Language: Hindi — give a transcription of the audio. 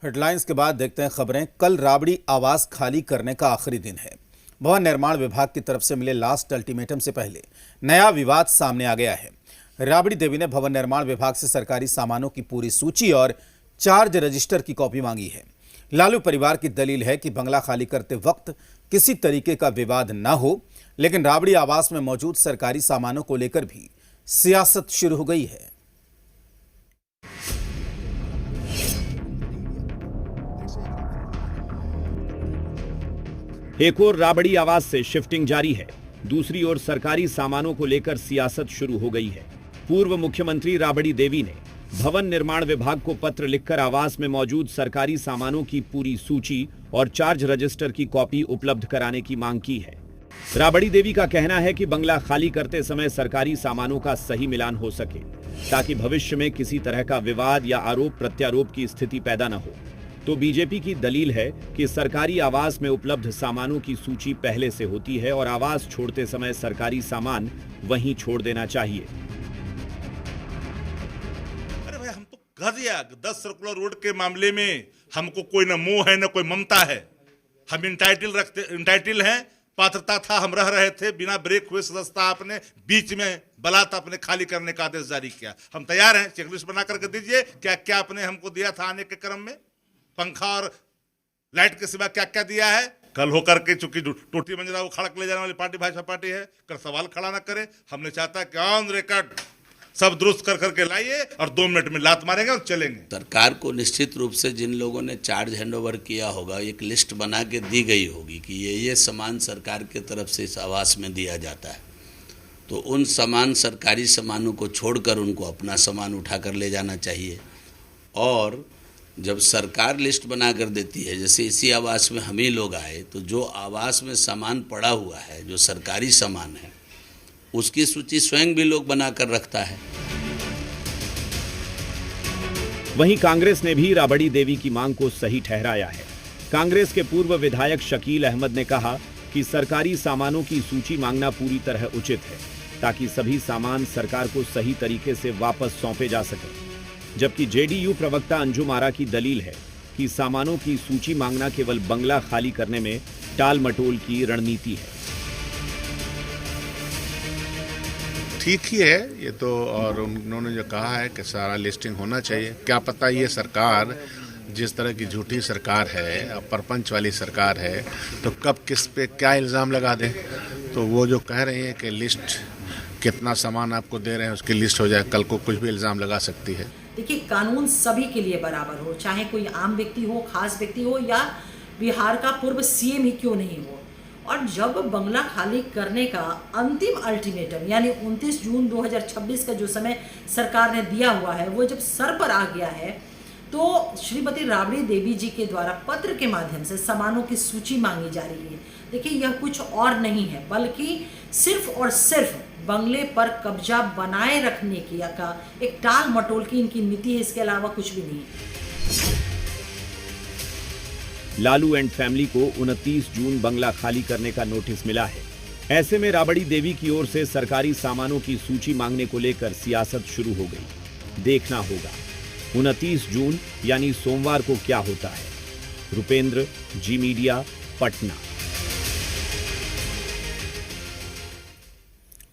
हेडलाइंस के बाद देखते हैं खबरें। कल राबड़ी आवास खाली करने का आखिरी दिन है। भवन निर्माण विभाग की तरफ से मिले लास्ट अल्टीमेटम से पहले नया विवाद सामने आ गया है। राबड़ी देवी ने भवन निर्माण विभाग से सरकारी सामानों की पूरी सूची और चार्ज रजिस्टर की कॉपी मांगी है। लालू परिवार की दलील है कि बंगला खाली करते वक्त किसी तरीके का विवाद न हो, लेकिन राबड़ी आवास में मौजूद सरकारी सामानों को लेकर भी सियासत शुरू हो गई है। एक और राबड़ी आवास से शिफ्टिंग जारी है, दूसरी ओर सरकारी सामानों को लेकर सियासत शुरू हो गई है। पूर्व मुख्यमंत्री राबड़ी देवी ने भवन निर्माण विभाग को पत्र लिखकर आवास में मौजूद सरकारी सामानों की पूरी सूची और चार्ज रजिस्टर की कॉपी उपलब्ध कराने की मांग की है। राबड़ी देवी का कहना है कि बंगला खाली करते समय सरकारी सामानों का सही मिलान हो सके, ताकि भविष्य में किसी तरह का विवाद या आरोप प्रत्यारोप की स्थिति पैदा न हो। तो बीजेपी की दलील है कि सरकारी आवास में उपलब्ध सामानों की सूची पहले से होती है और आवास छोड़ते समय सरकारी सामान वहीं छोड़ देना चाहिए। अरे भाई, हम तो कह दिया 10 सर्कुलर रोड के मामले में हमको कोई न मोह है न कोई ममता है। हम इंटाइटल हैं, पात्रता था, हम रह रहे थे, बिना ब्रेक हुए सदस्यता आपने बीच में बलात् अपने खाली करने का आदेश जारी किया। हम तैयार हैं, चेकलिस्ट बना करके दीजिए, क्या क्या आपने हमको दिया था आने के क्रम में, पंखा और लाइट के सिवा क्या क्या दिया है। कल होकर के चूंकि टोटी मंजरा वो खड़क ले जाने वाली पार्टी भाजपा पार्टी है, कल सवाल खड़ा ना करे। हमने चाहता है कि ऑन रिकॉर्ड सब दुरुस्त कर करके लाइए और 2 मिनट में लात मारेंगे और चलेंगे। सरकार को निश्चित रूप से जिन लोगों ने चार्ज हैंडओवर किया होगा, एक लिस्ट बना के दी गई होगी कि ये सामान सरकार की तरफ से इस आवास में दिया जाता है, तो उन सामान सरकारी सामानों को छोड़कर उनको अपना सामान उठा कर ले जाना चाहिए। और जब सरकार लिस्ट बना कर देती है, जैसे इसी आवास में हम ही लोग आए, तो जो आवास में सामान पड़ा हुआ है, जो सरकारी सामान है, उसकी सूची स्वयं भी लोग बनाकर रखता है। वहीं कांग्रेस ने भी राबड़ी देवी की मांग को सही ठहराया है। कांग्रेस के पूर्व विधायक शकील अहमद ने कहा कि सरकारी सामानों की सूची मांगना पूरी तरह उचित है, ताकि सभी सामान सरकार को सही तरीके से वापस सौंपे जा सके। जबकि जेडीयू प्रवक्ता अंजुम आरा की दलील है कि सामानों की सूची मांगना केवल बंगला खाली करने में टाल मटोल की रणनीति है। ठीक ही है ये तो, और उन्होंने जो कहा है कि सारा लिस्टिंग होना चाहिए। क्या पता ये सरकार जिस तरह की झूठी सरकार है, परपंच वाली सरकार है, तो कब किस पे क्या इल्ज़ाम लगा दें। तो वो जो कह रही है कि लिस्ट कितना सामान आपको दे रहे हैं उसकी लिस्ट हो जाए, कल को कुछ भी इल्ज़ाम लगा सकती है। देखिए, कानून सभी के लिए बराबर हो, चाहे कोई आम व्यक्ति हो, खास व्यक्ति हो, या बिहार का पूर्व सीएम ही क्यों नहीं हो। और जब बंगला खाली करने का अंतिम अल्टीमेटम यानी 29 जून 2026 का जो समय सरकार ने दिया हुआ है, वो जब सर पर आ गया है, तो श्रीमती राबड़ी देवी जी के द्वारा पत्र के माध्यम से सामानों की सूची मांगी जा रही है। देखिए, यह कुछ और नहीं है, बल्कि सिर्फ और सिर्फ बंगले पर कब्जा बनाए रखने की का एक टाल मटोल की इनकी नीति है, इसके अलावा कुछ भी नहीं है। लालू एंड फैमिली को 29 जून बंगला खाली करने का नोटिस मिला है। ऐसे में राबड़ी देवी की ओर से सरकारी सामानों की सूची मांगने को लेकर सियासत शुरू हो गई। देखना होगा 29 जून यानी सोमवार को क्या होता है। रुपेंद्र, जी मीडिया, पटना।